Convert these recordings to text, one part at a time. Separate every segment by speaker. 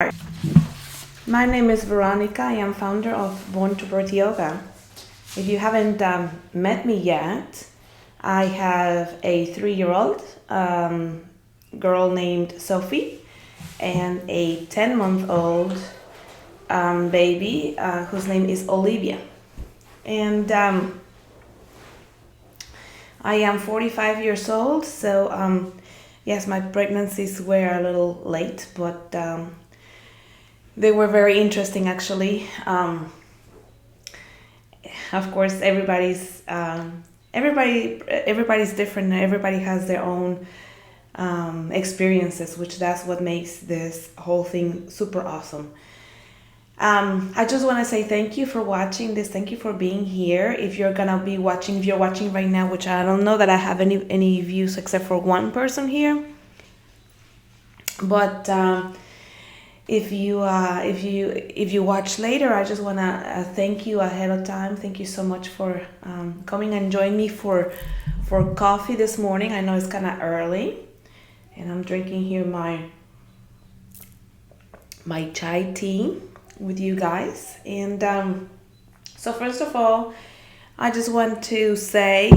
Speaker 1: My name is Veronica. I am founder of Born to Birth Yoga. If you haven't met me yet, I have a 3-year-old girl named Sophie and a 10-month-old baby whose name is Olivia. And I am 45 years old, so yes, my pregnancies were a little late, but they were very interesting actually. Of course, everybody's different. Everybody has their own experiences, which that's what makes this whole thing super awesome. I just want to say thank you for watching this. Thank you for being here. If you're watching right now, which I don't know that I have any views except for one person here, but if you watch later, I just want to thank you ahead of time. Thank you so much for coming and join me for coffee this morning. I know it's kind of early, and I'm drinking here my chai tea with you guys. And so first of all, I just want to say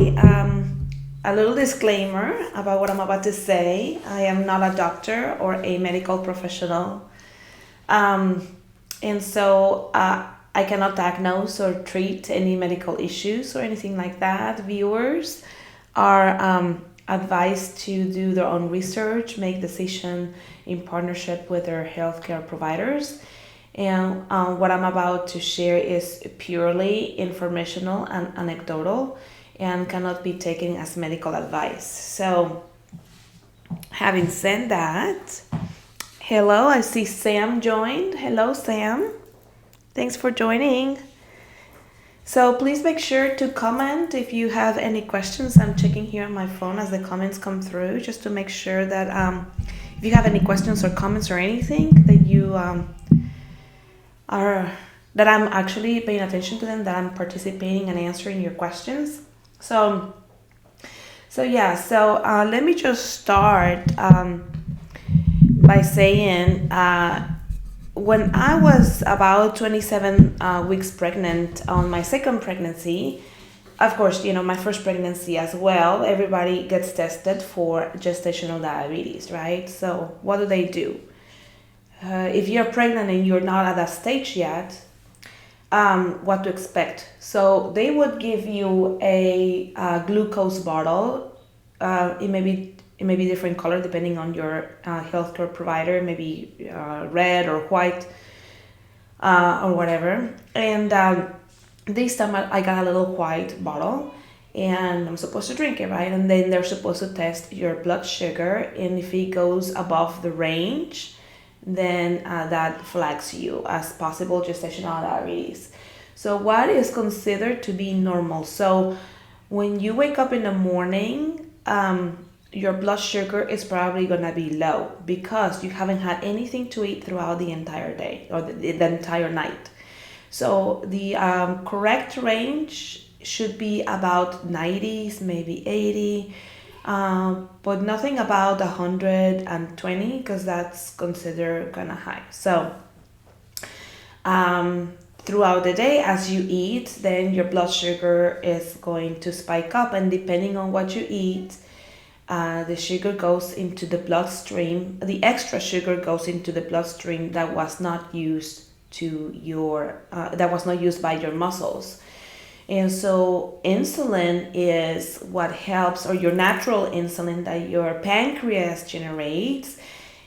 Speaker 1: a little disclaimer about what I'm about to say. I am not a doctor or a medical professional. And so I cannot diagnose or treat any medical issues or anything like that. Viewers are advised to do their own research, make decisions in partnership with their healthcare providers. And what I'm about to share is purely informational and anecdotal and cannot be taken as medical advice. So having said that, hello, I see Sam joined. Hello, Sam. Thanks for joining. So please make sure to comment if you have any questions. I'm checking here on my phone as the comments come through, just to make sure that if you have any questions or comments or anything that you that I'm actually paying attention to them, that I'm participating and answering your questions. So let me just start by saying when I was about 27 weeks pregnant on my second pregnancy, of course, my first pregnancy as well, everybody gets tested for gestational diabetes, right? So what do? If you're pregnant and you're not at that stage yet, what to expect? So they would give you a glucose bottle. It may be different color depending on your healthcare provider, maybe red or white or whatever. And this time I got a little white bottle, and I'm supposed to drink it, right? And then they're supposed to test your blood sugar, and if it goes above the range, then that flags you as possible gestational diabetes. So what is considered to be normal? So when you wake up in the morning, your blood sugar is probably going to be low because you haven't had anything to eat throughout the entire day or the entire night. So the correct range should be about 90s, maybe 80, but nothing about 120 because that's considered kind of high. So throughout the day as you eat, then your blood sugar is going to spike up, and depending on what you eat, the sugar goes into the bloodstream. The extra sugar goes into the bloodstream that was not used by your muscles. And so insulin is what helps, or your natural insulin that your pancreas generates.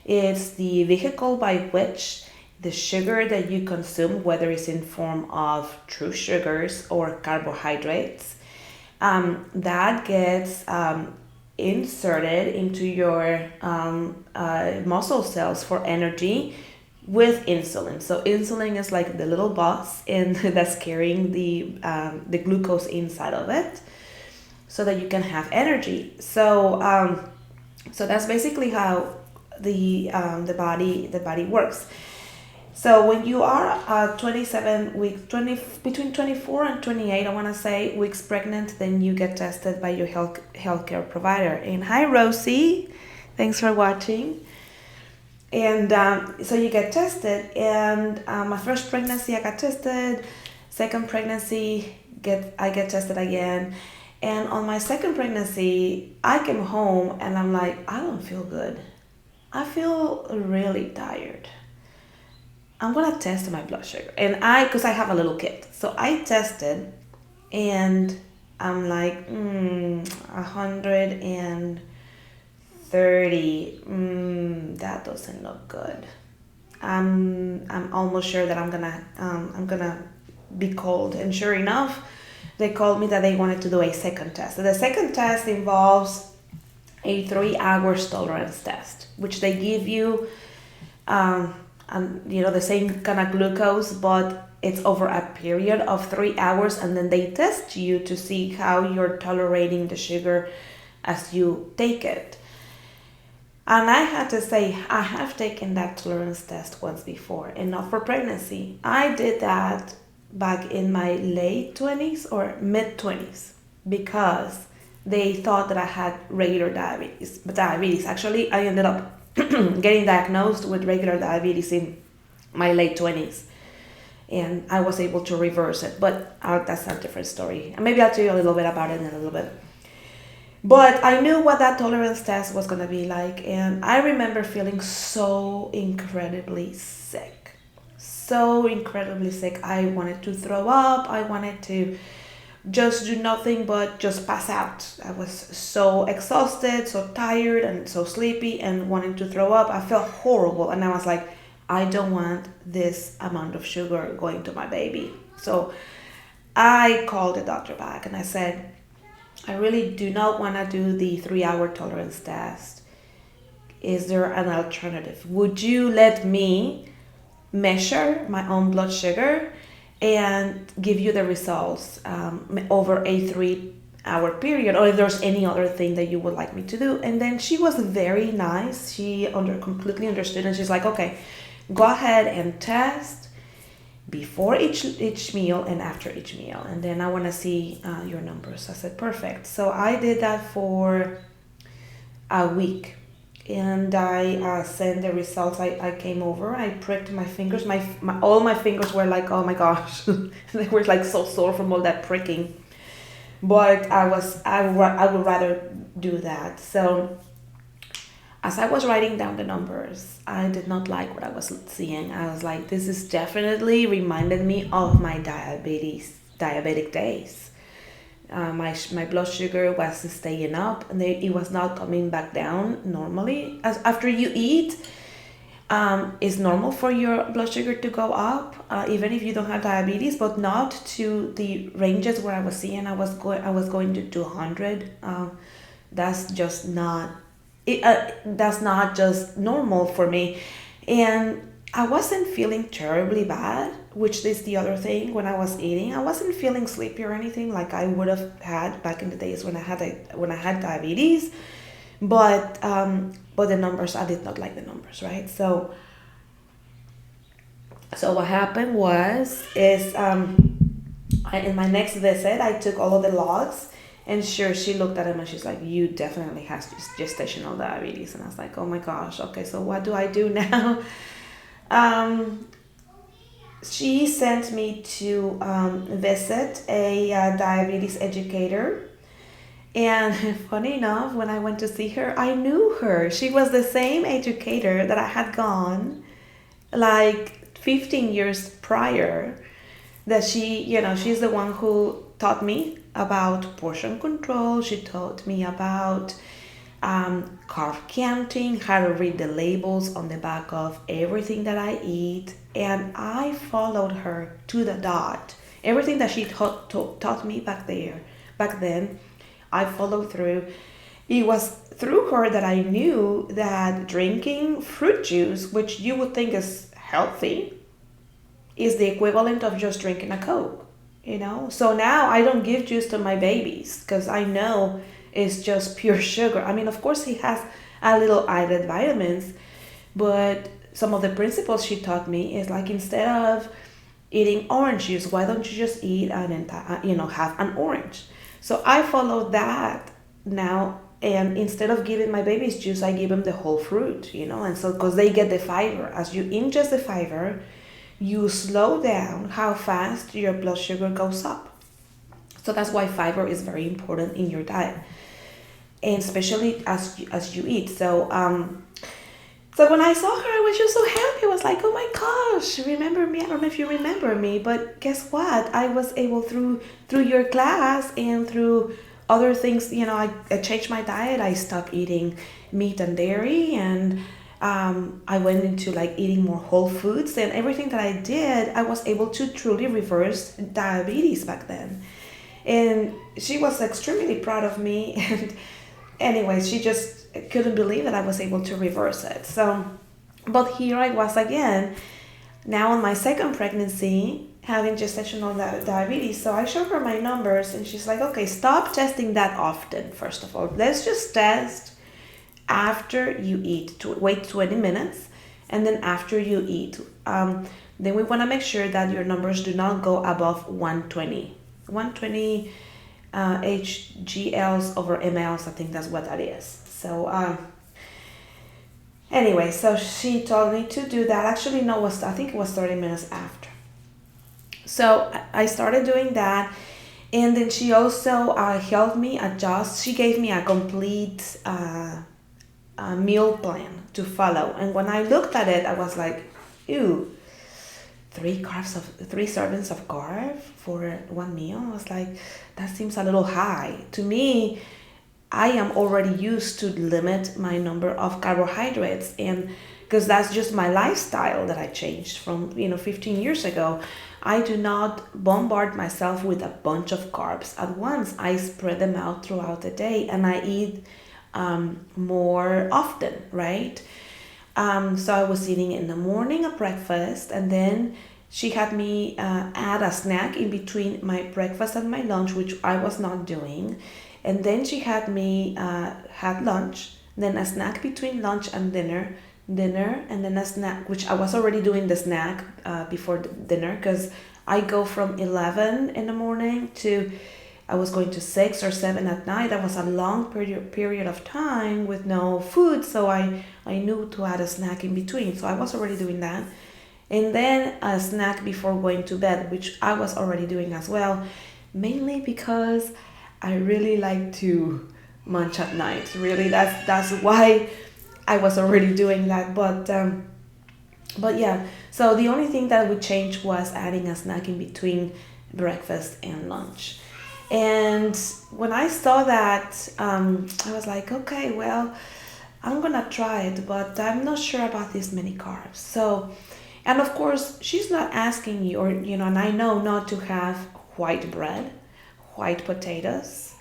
Speaker 1: It's the vehicle by which the sugar that you consume, whether it's in form of true sugars or carbohydrates, that gets inserted into your muscle cells for energy with insulin. So insulin is like the little boss that's carrying the glucose inside of it, so that you can have energy. So that's basically how the body works. So when you are 27 weeks, between 24 and 28, I want to say, weeks pregnant, then you get tested by your healthcare provider. And hi, Rosie. Thanks for watching. And so you get tested. And my first pregnancy, I got tested. Second pregnancy, I get tested again. And on my second pregnancy, I came home and I'm like, I don't feel good. I feel really tired. I'm gonna test my blood sugar. And because I have a little kid. So I tested and I'm like, 130. That doesn't look good. I'm almost sure that I'm gonna be called. And sure enough, they called me that they wanted to do a second test. So the second test involves a 3 hours tolerance test, which they give you, the same kind of glucose, but it's over a period of 3 hours, and then they test you to see how you're tolerating the sugar as you take it. And I had to say, I have taken that tolerance test once before, and not for pregnancy. I did that back in my late 20s or mid 20s because they thought that I had regular diabetes. But actually, I ended up getting diagnosed with regular diabetes in my late 20s. And I was able to reverse it. But that's a different story. And maybe I'll tell you a little bit about it in a little bit. But I knew what that tolerance test was going to be like. And I remember feeling so incredibly sick. So incredibly sick. I wanted to throw up. I wanted to just do nothing but just pass out. I was so exhausted, so tired, and so sleepy, and wanting to throw up. I felt horrible. And I was like, I don't want this amount of sugar going to my baby. So I called the doctor back and I said, I really do not want to do the 3 hour tolerance test. Is there an alternative? Would you let me measure my own blood sugar and give you the results over a 3 hour period, or if there's any other thing that you would like me to do? And then she was very nice. She completely understood, and she's like, okay, go ahead and test before each meal and after each meal, and then I want to see your numbers. I said, perfect. So I did that for a week, and I sent the results. I came over, I pricked my fingers. All my fingers were like, oh my gosh, they were like so sore from all that pricking. But I would rather do that. So as I was writing down the numbers, I did not like what I was seeing. I was like, this is definitely reminded me of my diabetic days. My blood sugar was staying up, and it was not coming back down normally. As after you eat, it's normal for your blood sugar to go up, even if you don't have diabetes, but not to the ranges where I was seeing. I was going to 200. That's just not. That's not just normal for me. And I wasn't feeling terribly bad, which is the other thing. When I was eating, I wasn't feeling sleepy or anything like I would have had back in the days when I had diabetes. But the numbers, I did not like the numbers, right? So what happened is in my next visit, I took all of the logs. And sure, she looked at him and she's like, you definitely have gestational diabetes. And I was like, oh my gosh, okay, so what do I do now? She sent me to visit a diabetes educator. And funny enough, when I went to see her, I knew her. She was the same educator that I had gone like 15 years prior. That she's the one who taught me about portion control. She taught me about carb counting, how to read the labels on the back of everything that I eat. And I followed her to the dot. Everything that she taught me back then, I followed through. It was through her that I knew that drinking fruit juice, which you would think is healthy, is the equivalent of just drinking a Coke. So now I don't give juice to my babies because I know it's just pure sugar. I mean, of course he has a little added vitamins, but some of the principles she taught me is like, instead of eating orange juice, why don't you just eat have an orange? So I follow that now, And instead of giving my babies juice, I give them the whole fruit, and so because they get the fiber. As you ingest the fiber, you slow down how fast your blood sugar goes up. So that's why fiber is very important in your diet, and especially as you eat. So when I saw her, I was just so happy. I was like, oh my gosh, remember me? I don't know if you remember me, but guess what? I was able through your class and through other things, I changed my diet. I stopped eating meat and dairy, and I went into like eating more whole foods, and everything that I did, I was able to truly reverse diabetes back then. And she was extremely proud of me. And anyways, she just couldn't believe that I was able to reverse it. So, but here I was again, now on my second pregnancy, having gestational diabetes. So I showed her my numbers, and she's like, okay, stop testing that often. First of all, let's just test after you eat. Wait 20 minutes, and then after you eat. Then we want to make sure that your numbers do not go above 120. 120 HGLs over mLs, I think that's what that is. So anyway, so she told me to do that. Actually, no, I think it was 30 minutes after. So I started doing that, and then she also helped me adjust. She gave me a complete meal plan to follow. And when I looked at it, I was like, ew, 3 servings of carb for one meal. I was like, that seems a little high. To me, I am already used to limit my number of carbohydrates, and because that's just my lifestyle that I changed from 15 years ago. I do not bombard myself with a bunch of carbs at once. I spread them out throughout the day, and I eat more often, right? So I was eating in the morning a breakfast, and then she had me add a snack in between my breakfast and my lunch, which I was not doing. And then she had me had lunch, then a snack between lunch and dinner, and then a snack, which I was already doing the snack before dinner, because I go from 11 in the morning to I was going to 6 or 7 at night. That was a long period of time with no food, so I knew to add a snack in between. So I was already doing that. And then a snack before going to bed, which I was already doing as well, mainly because I really like to munch at night. Really, that's why I was already doing that. But yeah, so the only thing that would change was adding a snack in between breakfast and lunch. And when I saw that, I was like, okay, well, I'm gonna try it, but I'm not sure about this many carbs. So, and of course, she's not asking you, and I know not to have white bread, white potatoes.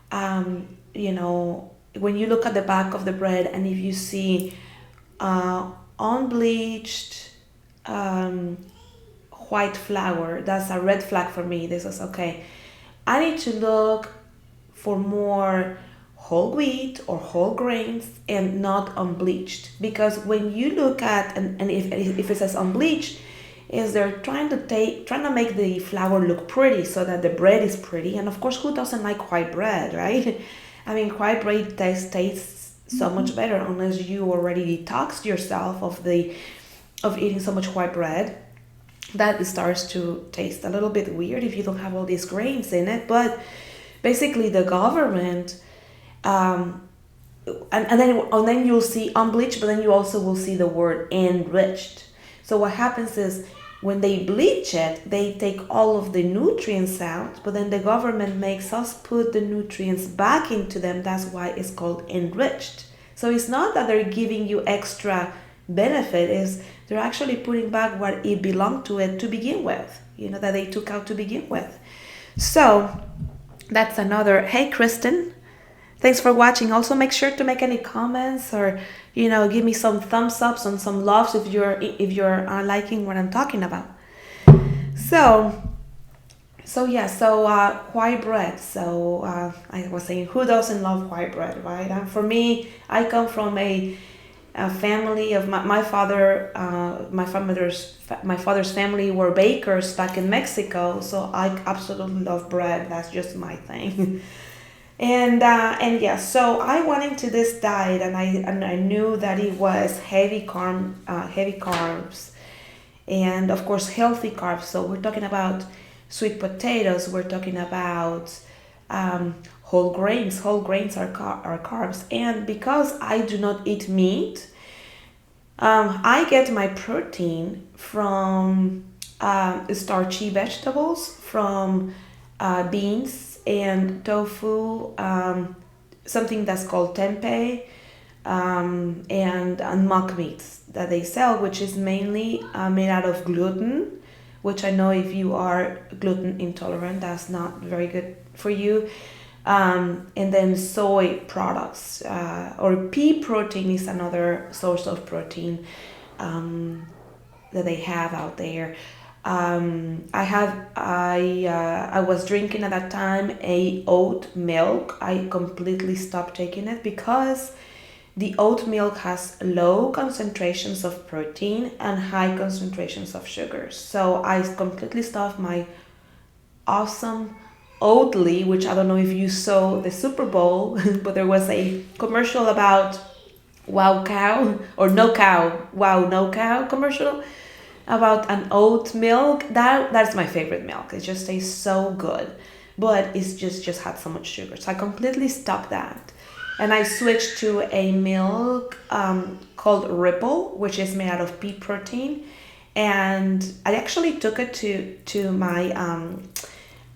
Speaker 1: When you look at the back of the bread, and if you see unbleached white flour, that's a red flag for me. This is okay. I need to look for more whole wheat or whole grains and not unbleached, because when you look at and if it says unbleached, is they're trying to make the flour look pretty so that the bread is pretty. And of course, who doesn't like white bread, right? I mean, white bread tastes so much better unless you already detoxed yourself of eating so much white bread. That starts to taste a little bit weird if you don't have all these grains in it. But basically, the government, and then you'll see unbleached, but then you also will see the word enriched. So what happens is when they bleach it, they take all of the nutrients out, but then the government makes us put the nutrients back into them. That's why it's called enriched. So it's not that they're giving you extra benefit, is they're actually putting back what it belonged to it to begin with, that they took out to begin with. So that's another. Hey, Kristen, thanks for watching. Also, make sure to make any comments or give me some thumbs ups and some loves if you're liking what I'm talking about. So white bread. So I was saying, who doesn't love white bread, right? And for me, I come from a family of my father. My father's family were bakers back in Mexico, so I absolutely love bread. That's just my thing. And yeah, so I went into this diet, and I knew that it was heavy carbs, and of course healthy carbs. So we're talking about sweet potatoes. We're talking about whole grains. Whole grains are carbs, and because I do not eat meat, I get my protein from starchy vegetables, from beans and tofu, something that's called tempeh, and mock meats that they sell, which is mainly made out of gluten, which I know if you are gluten intolerant, that's not very good for you. And then soy products, or pea protein is another source of protein that they have out there. I was drinking at that time a oat milk. I completely stopped taking it because the oat milk has low concentrations of protein and high concentrations of sugars. So I completely stopped my awesome Oatly, which I don't know if you saw the Super Bowl, but there was a commercial about Wow Cow, or No Cow, Wow No Cow commercial about an oat milk. That's my favorite milk. It just tastes so good, but it's just had so much sugar. So I completely stopped that, and I switched to a milk called Ripple, which is made out of pea protein, and I actually took it to my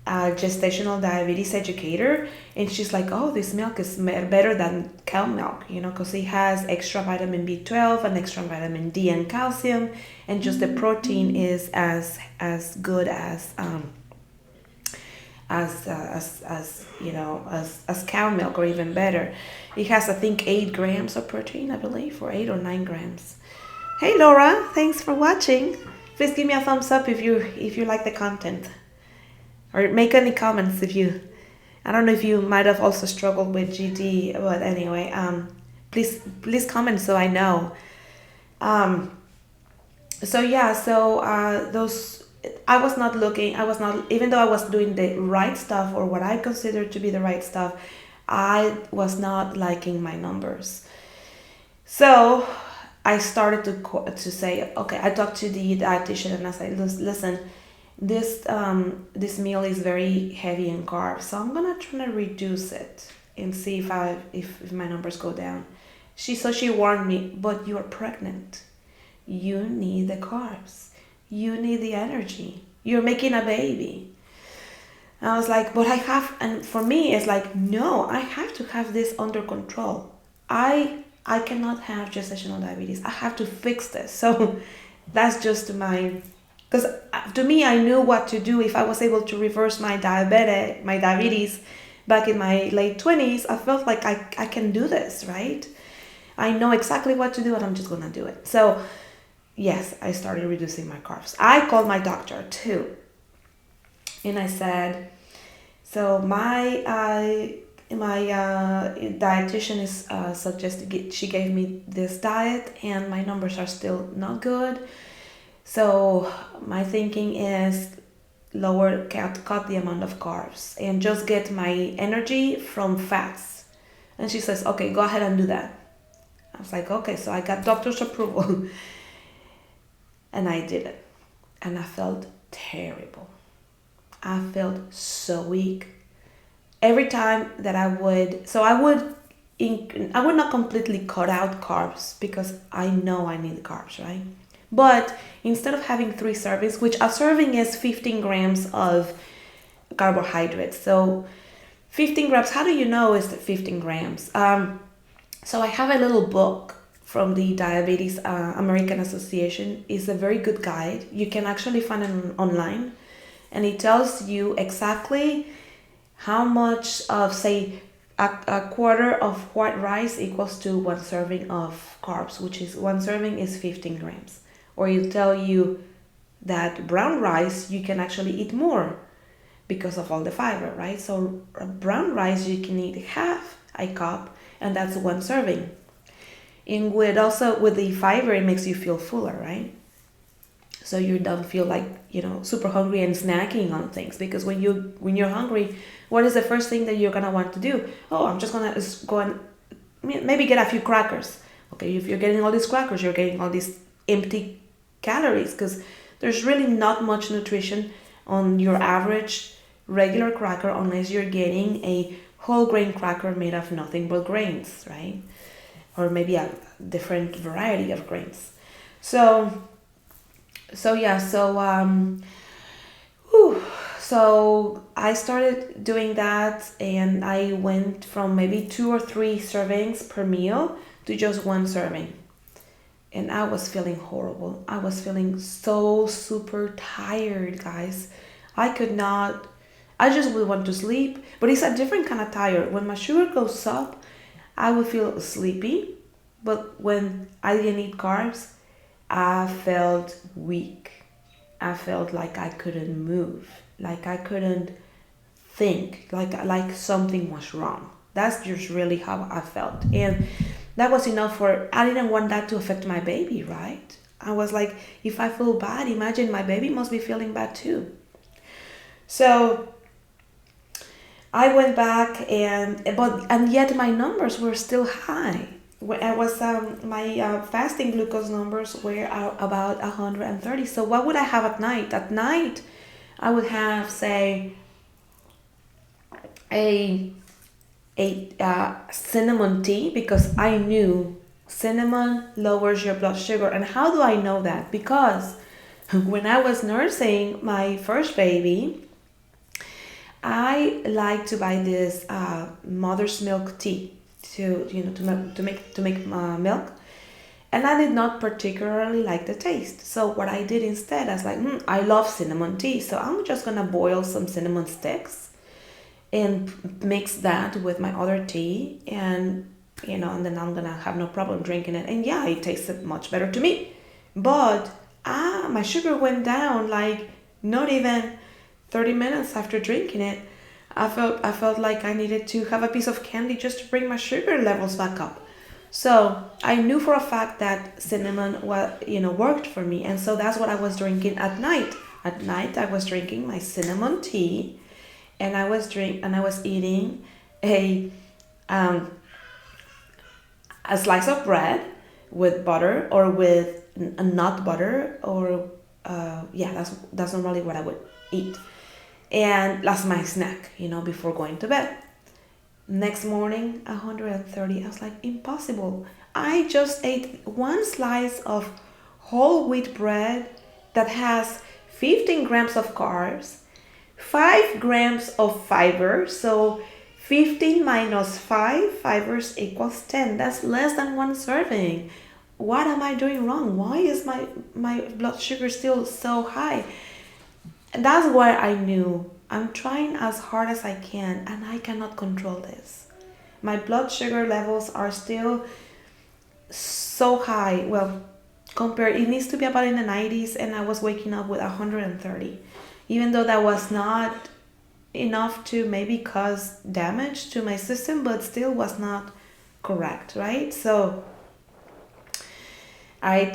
Speaker 1: gestational diabetes educator, and she's like, oh, this milk is better than cow milk, because it has extra vitamin B12 and extra vitamin D and calcium, and just the protein is as good as cow milk, or even better. It has, I think, 8 grams of protein, I believe, or 8 or 9 grams. Hey Laura, thanks for watching. Please give me a thumbs up if you like the content, or make any comments if you. I don't know if you might have also struggled with GD, but anyway, please comment so I know. Those, I was not, even though I was doing the right stuff, or what I considered to be the right stuff, I was not liking my numbers. So I started to say, okay, I talked to the dietitian and I said, listen, this meal is very heavy in carbs, so I'm gonna try to reduce it and see if my numbers go down. She warned me, but you're pregnant. You need the carbs. You need the energy. You're making a baby. I was like, but I have, and for me, it's like, no, I have to have this under control. I cannot have gestational diabetes. I have to fix this. So that's just because to me, I knew what to do. If I was able to reverse my diabetes back in my late 20s, I felt like I can do this, right? I know exactly what to do, and I'm just going to do it. So yes, I started reducing my carbs. I called my doctor too. And I said, so my dietitian is suggested, she gave me this diet, and my numbers are still not good. So my thinking is cut the amount of carbs and just get my energy from fats. And she says, okay, go ahead and do that. I was like, okay, so I got doctor's approval. And I did it. And I felt terrible. I felt so weak. Every time that I would not completely cut out carbs, because I know I need carbs, right? But instead of having 3 servings, which a serving is 15 grams of carbohydrates. So 15 grams, how do you know it's 15 grams? So I have a little book from the Diabetes American Association. It's a very good guide. You can actually find it online. And it tells you exactly how much of, say, a quarter of white rice equals to 1 serving of carbs, which is 1 serving is 15 grams. Or it'll tell you that brown rice, you can actually eat more because of all the fiber, right? So brown rice, you can eat half a cup, and that's 1 serving. And with the fiber, it makes you feel fuller, right? so you don't feel like, super hungry and snacking on things. Because when you're hungry, what is the first thing that you're gonna want to do? Oh, I'm just gonna go and maybe get a few crackers. Okay, if you're getting all these crackers, you're getting all these empty calories, because there's really not much nutrition on your average regular cracker unless you're getting a whole grain cracker made of nothing but grains, right? Or maybe a different variety of grains. So I started doing that, and I went from maybe 2 or 3 servings per meal to just 1 serving. And I was feeling horrible. I was feeling so super tired, guys. I just would want to sleep, but it's a different kind of tired. When my sugar goes up, I would feel sleepy, but when I didn't eat carbs, I felt weak. I felt like I couldn't move, like I couldn't think, like something was wrong. That's just really how I felt. And that was enough I didn't want that to affect my baby, right? I was like, if I feel bad, imagine my baby must be feeling bad too. So I went back and yet my numbers were still high. I was my fasting glucose numbers were about 130. So what would I have at night? At night, I would have, say, a cinnamon tea, because I knew cinnamon lowers your blood sugar. And how do I know that? Because when I was nursing my first baby, I like to buy this mother's milk tea to make milk, and I did not particularly like the taste. So what I did instead, I was like, I love cinnamon tea, so I'm just gonna boil some cinnamon sticks and mix that with my other tea, and then I'm gonna have no problem drinking it. And yeah, it tasted much better to me, but my sugar went down like not even 30 minutes after drinking it. I felt like I needed to have a piece of candy just to bring my sugar levels back up. So I knew for a fact that cinnamon worked for me, and so that's what I was drinking at night. At night I was drinking my cinnamon tea, and I was eating a slice of bread with butter, or with a nut butter, or that's normally what I would eat. And that's my snack, before going to bed. Next morning, 130. I was like, impossible. I just ate 1 slice of whole wheat bread that has 15 grams of carbs, 5 grams of fiber. So 15 minus 5 fibers equals 10. That's less than 1 serving. What am I doing wrong? Why is my blood sugar still so high? And that's where I knew I'm trying as hard as I can, and I cannot control this. My blood sugar levels are still so high. Well, it needs to be about in the 90s, and I was waking up with 130. Even though that was not enough to maybe cause damage to my system, but still was not correct, right? So I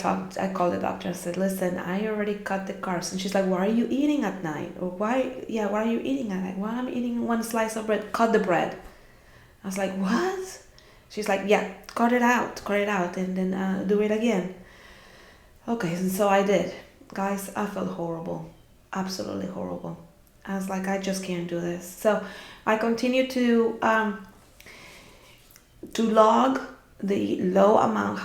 Speaker 1: called the doctor and said, listen, I already cut the carbs. And she's like, what are you eating at night? Or what are you eating at night? Well, I'm eating 1 slice of bread. Cut the bread. I was like, what? She's like, yeah, cut it out, and then do it again. Okay, and so I did. Guys, I felt horrible, absolutely horrible. I was like, I just can't do this. So I continued to log the low amount,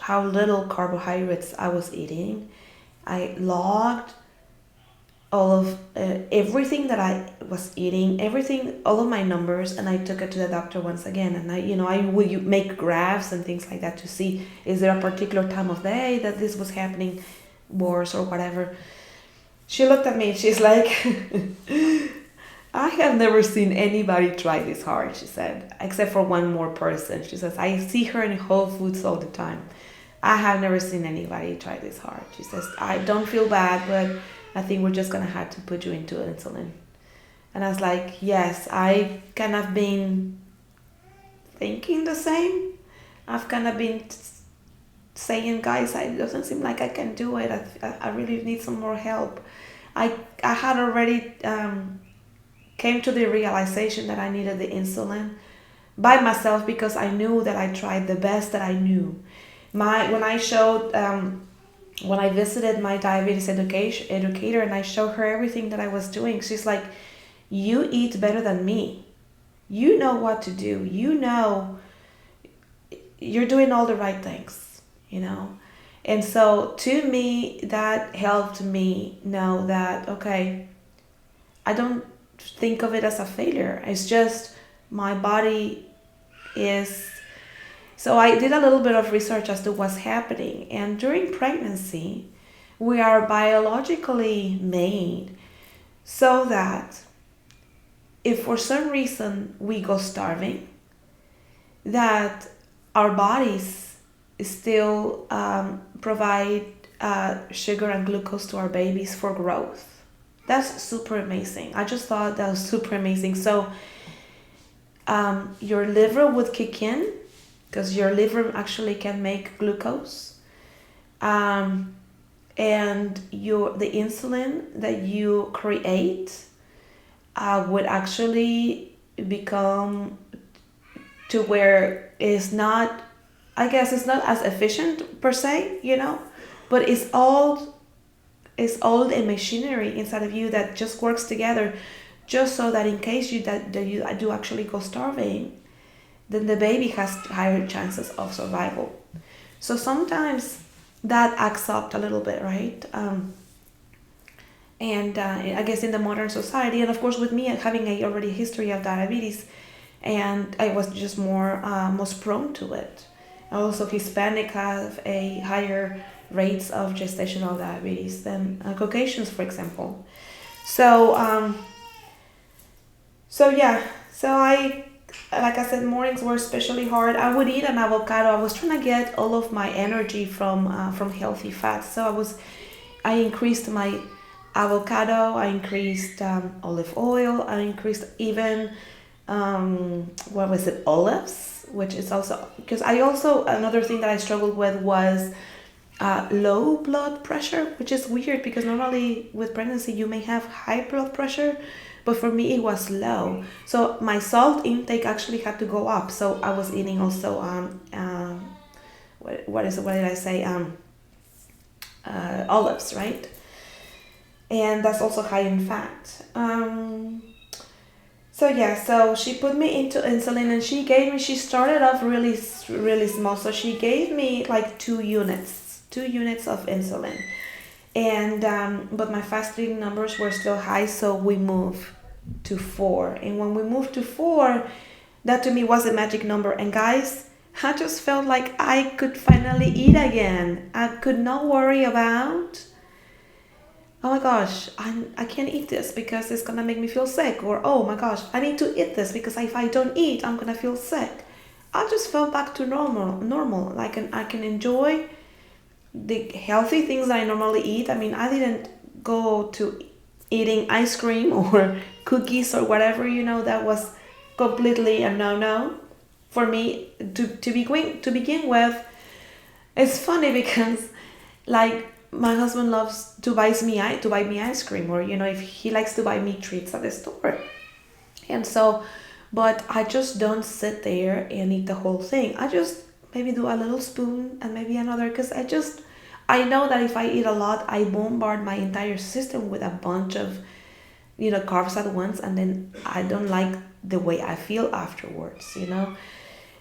Speaker 1: how little carbohydrates I was eating. I logged all of everything that I was eating, all of my numbers, and I took it to the doctor once again. And I would make graphs and things like that to see, is there a particular time of day that this was happening worse or whatever. She looked at me and she's like, I have never seen anybody try this hard, she said, except for one more person. She says, I see her in Whole Foods all the time. I have never seen anybody try this hard. She says, I don't feel bad, but I think we're just going to have to put you into insulin. And I was like, yes, I kind of been thinking the same. I've kind of been saying, guys, it doesn't seem like I can do it. I really need some more help. I had already came to the realization that I needed the insulin by myself, because I knew that I tried the best that I knew. When I visited my diabetes educator and I showed her everything that I was doing, she's like, you eat better than me. You know what to do. You know you're doing all the right things, you know? And so to me, that helped me know that, okay, I don't think of it as a failure. It's just my body is. So I did a little bit of research as to what's happening. And during pregnancy, we are biologically made so that if for some reason we go starving, that our bodies still provide sugar and glucose to our babies for growth. That's super amazing. I just thought that was super amazing. So your liver would kick in, because your liver actually can make glucose, and the insulin that you create would actually become to where it's not, I guess it's not as efficient per se, you know, but it's all the machinery inside of you that just works together, just so that in case you do actually go starving, then the baby has higher chances of survival. So sometimes that acts up a little bit, right? And I guess in the modern society, and of course with me having already history of diabetes, and I was just most prone to it. Also, Hispanic have a higher rates of gestational diabetes than Caucasians, for example. So like I said, mornings were especially hard. I would eat an avocado. I was trying to get all of my energy from healthy fats. So I increased my avocado. I increased olive oil. I increased even olives, which is also because another thing that I struggled with was low blood pressure, which is weird because normally with pregnancy you may have high blood pressure. But for me, it was low. So my salt intake actually had to go up. So I was eating also, what did I say? Olives, right? And that's also high in fat. So she put me into insulin, and she started off really, really small. So she gave me like 2 units of insulin. And but my fasting numbers were still high, so we moved to 4. And when we moved to 4, that to me was a magic number. And guys, I just felt like I could finally eat again. I could not worry about, oh my gosh, I can't eat this because it's gonna make me feel sick, or oh my gosh, I need to eat this because if I don't eat, I'm gonna feel sick. I just felt back to normal. Like I can enjoy the healthy things that I normally eat. I mean, I didn't go to eating ice cream or cookies or whatever, that was completely a no for me to begin with. It's funny because like my husband loves to buy me ice cream, or if he likes to buy me treats at the store. And so, but I just don't sit there and eat the whole thing. I just maybe do a little spoon and maybe another, because I know that if I eat a lot, I bombard my entire system with a bunch of, carbs at once, and then I don't like the way I feel afterwards,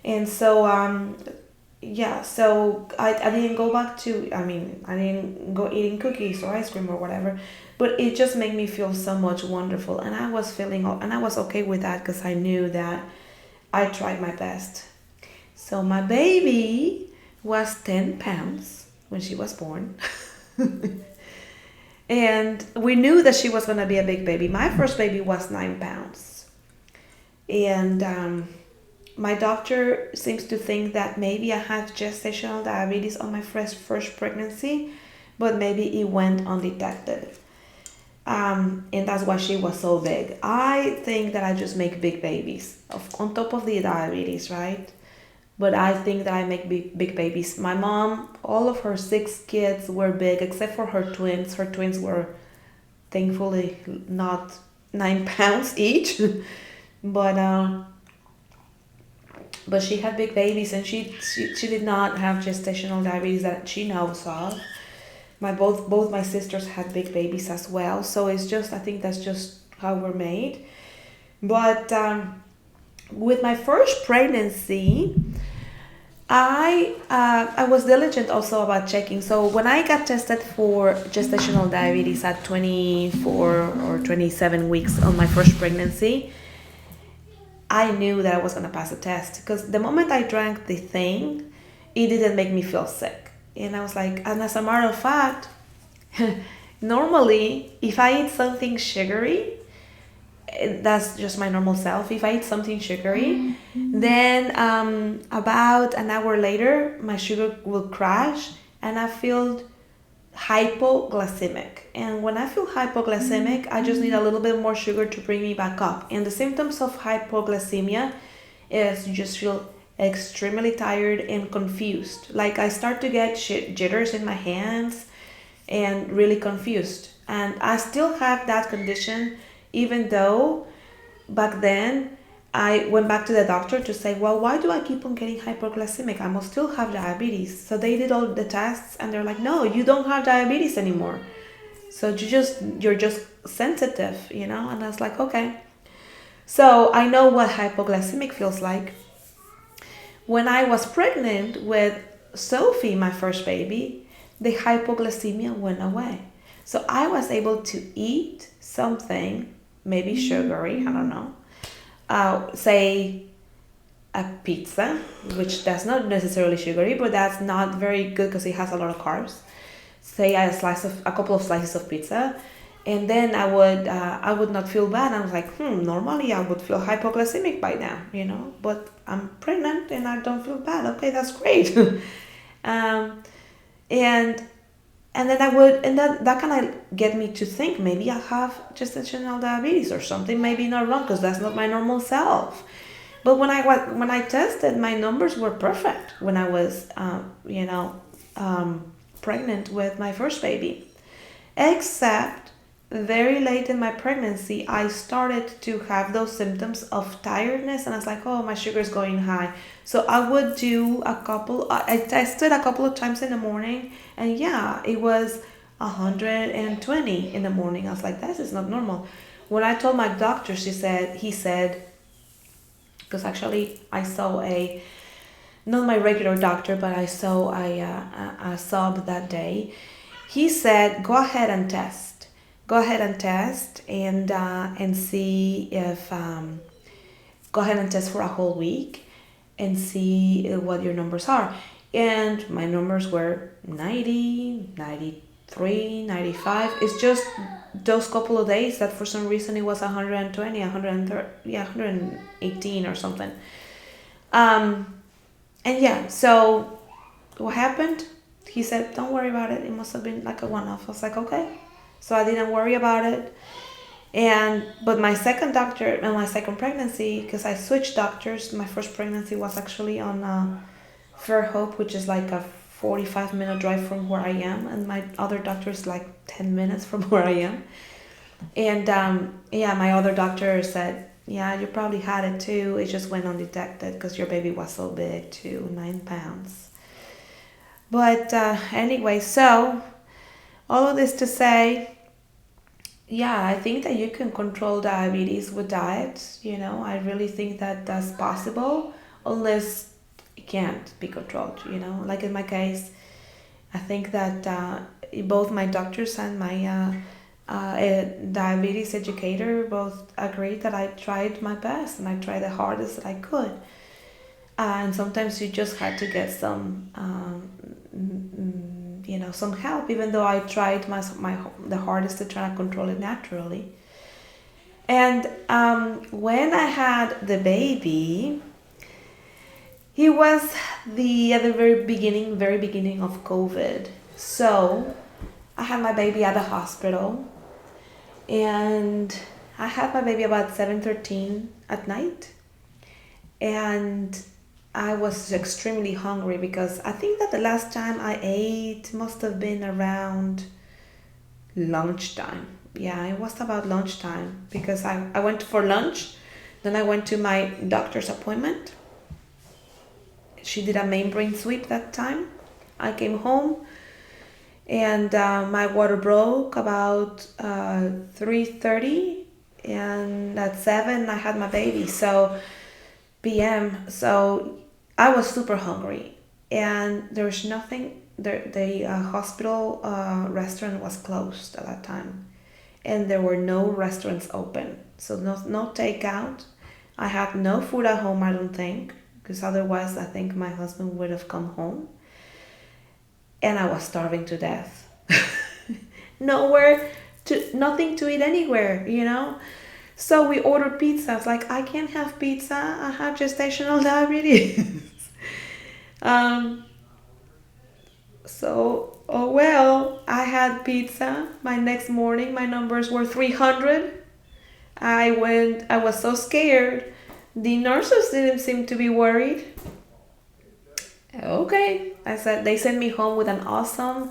Speaker 1: And so, so I didn't go back to, I didn't go eating cookies or ice cream or whatever, but it just made me feel so much wonderful. And I was okay with that because I knew that I tried my best. So my baby was 10 pounds when she was born. And we knew that she was going to be a big baby. My first baby was 9 pounds. And my doctor seems to think that maybe I had gestational diabetes on my first pregnancy, but maybe it went undetected. And that's why she was so big. I think that I just make big babies on top of the diabetes, right? but I think that I make big babies. My mom, all of her 6 kids were big, except for her twins. Her twins were thankfully not 9 pounds each, but she had big babies, and she did not have gestational diabetes that she knows of. Both my sisters had big babies as well, so it's just, I think that's just how we're made. But with my first pregnancy, I was diligent also about checking. So when I got tested for gestational diabetes at 24 or 27 weeks on my first pregnancy, I knew that I was going to pass the test, because the moment I drank the thing, it didn't make me feel sick. And I was like, and as a matter of fact, normally if I eat something sugary, that's just my normal self. If I eat something sugary, then about an hour later, my sugar will crash and I feel hypoglycemic. And when I feel hypoglycemic, I just need a little bit more sugar to bring me back up. And the symptoms of hypoglycemia is you just feel extremely tired and confused. Like I start to get jitters in my hands and really confused. And I still have that condition, even though back then I went back to the doctor to say, well, why do I keep on getting hypoglycemic? I must still have diabetes. So they did all the tests and they're like, no, you don't have diabetes anymore. So you're just sensitive, And I was like, okay. So I know what hypoglycemic feels like. When I was pregnant with Sophie, my first baby, the hypoglycemia went away. So I was able to eat something, maybe sugary, I don't know, say a pizza, which that's not necessarily sugary, but that's not very good because it has a lot of carbs. Say a couple of slices of pizza, and then I would not feel bad. I was like, normally I would feel hypoglycemic by now, but I'm pregnant and I don't feel bad. Okay, that's great. And then that kind of get me to think maybe I have gestational diabetes or something maybe not wrong, because that's not my normal self. But when I tested, my numbers were perfect when I was pregnant with my first baby, except very late in my pregnancy I started to have those symptoms of tiredness, and I was like, oh, my sugar's going high. So I would do I tested a couple of times in the morning, and yeah, it was 120 in the morning. I was like, this is not normal. When I told my doctor, he said, because actually I saw not my regular doctor, but I saw a sub that day. He said, go ahead and test and see if go ahead and test for a whole week and see what your numbers are. And my numbers were 90, 93, 95. It's just those couple of days that for some reason it was 120, 130, 118 or something. And yeah, so what happened? He said, don't worry about it. It must have been like a one-off. I was like, okay. So I didn't worry about it. But my second doctor and my second pregnancy, because I switched doctors, my first pregnancy was actually on Fairhope, which is like a 45-minute drive from where I am. And my other doctor is like 10 minutes from where I am. And my other doctor said, yeah, you probably had it too. It just went undetected because your baby was so big too, 9 pounds. But anyway, so all of this to say, yeah, I think that you can control diabetes with diet. I really think that that's possible, unless it can't be controlled. Like in my case, I think that both my doctors and my diabetes educator both agreed that I tried my best and I tried the hardest that I could. And sometimes you just had to get some some help, even though I tried the hardest to try to control it naturally. And when I had the baby, it was at the very beginning of COVID. So I had my baby at the hospital, and I had my baby about 7:13 at night, and I was extremely hungry because I think that the last time I ate must have been around lunchtime. Yeah, it was about lunchtime because I went for lunch, then I went to my doctor's appointment. She did a membrane sweep that time. I came home and my water broke about 3:30, and at 7 I had my baby. So p.m. So I was super hungry, and there was nothing. The hospital restaurant was closed at that time, and there were no restaurants open. So no takeout. I had no food at home. I don't think, because otherwise I think my husband would have come home, and I was starving to death. Nothing to eat anywhere. So we ordered pizza. It's like, I can't have pizza. I have gestational diabetes. um, oh well, I had pizza. My next morning, my numbers were 300. I was so scared. The nurses didn't seem to be worried. Okay, I said, they sent me home with an awesome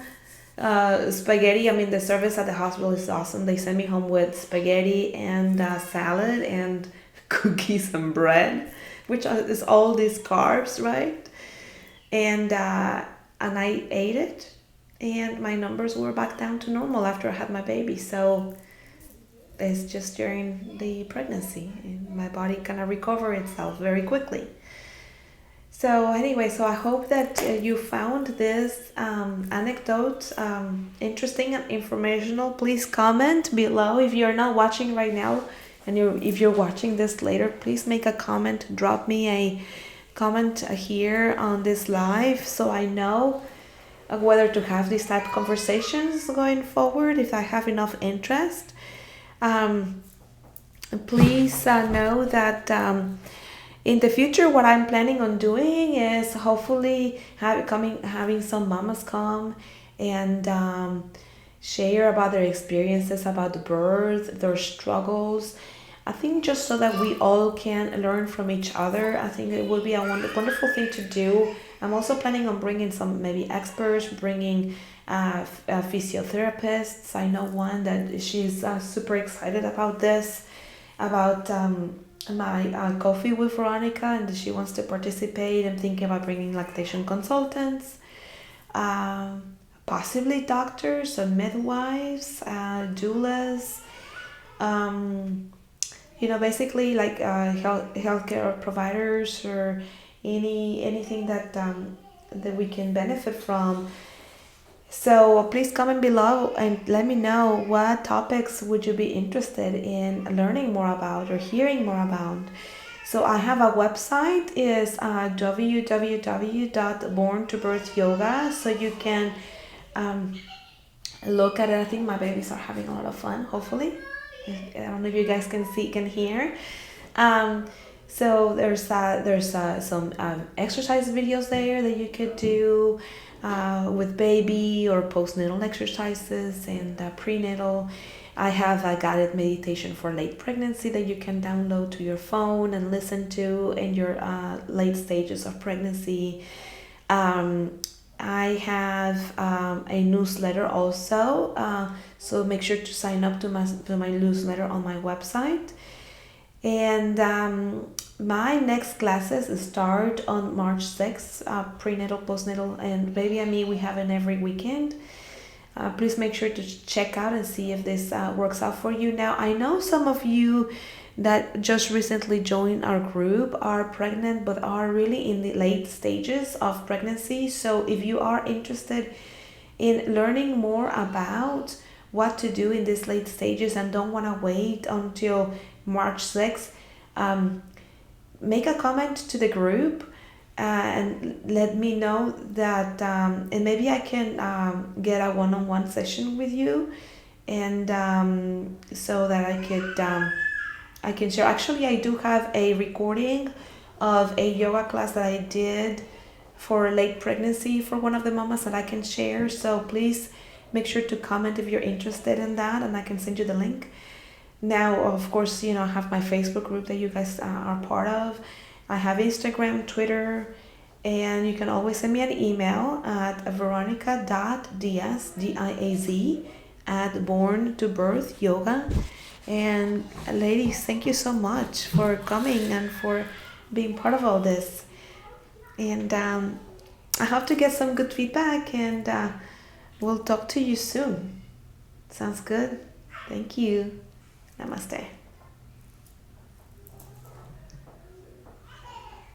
Speaker 1: spaghetti. I mean, the service at the hospital is awesome. They sent me home with spaghetti and salad and cookies and bread, which is all these carbs, right? And I ate it, and my numbers were back down to normal after I had my baby. So it's just during the pregnancy, and my body kind of recovered itself very quickly. So anyway, so I hope that you found this anecdote interesting and informational. Please comment below if you're not watching right now, and if you're watching this later. Please make a comment. Drop me a comment here on this live, so I know whether to have these type of conversations going forward. If I have enough interest, please know that. In the future, what I'm planning on doing is hopefully having some mamas come and share about their experiences about the birth, their struggles. I think just so that we all can learn from each other. I think it would be a wonderful thing to do. I'm also planning on bringing some maybe experts, bringing physiotherapists. I know one that she's super excited about this, about my coffee with Veronica, and she wants to participate. I'm thinking about bringing lactation consultants, possibly doctors or midwives, doulas, basically like healthcare providers, or anything that we can benefit from. So please comment below and let me know what topics would you be interested in learning more about or hearing more about. So I have a website, is www.borntobirthyoga, so you can look at it. I think my babies are having a lot of fun, hopefully. I don't know if you guys can hear. So there's some exercise videos there that you could do with baby, or postnatal exercises, and prenatal. I have a guided meditation for late pregnancy that you can download to your phone and listen to in your late stages of pregnancy. I have a newsletter also, so make sure to sign up to my newsletter on my website. And my next classes start on March 6th, prenatal, postnatal, and baby and me. We have it every weekend. Please make sure to check out and see if this works out for you. Now, I know some of you that just recently joined our group are pregnant, but are really in the late stages of pregnancy. So if you are interested in learning more about what to do in these late stages and don't want to wait until March 6th, make a comment to the group and let me know that, and maybe I can get a one-on-one session with you, and so that I can share. Actually, I do have a recording of a yoga class that I did for late pregnancy for one of the mamas that I can share. So please make sure to comment if you're interested in that, and I can send you the link. Now, of course, I have my Facebook group that you guys are part of. I have Instagram, Twitter, and you can always send me an email at veronica.diaz, D-I-A-Z, at Born to Birth Yoga. And ladies, thank you so much for coming and for being part of all this. And I hope to get some good feedback, and we'll talk to you soon. Sounds good? Thank you. Namaste.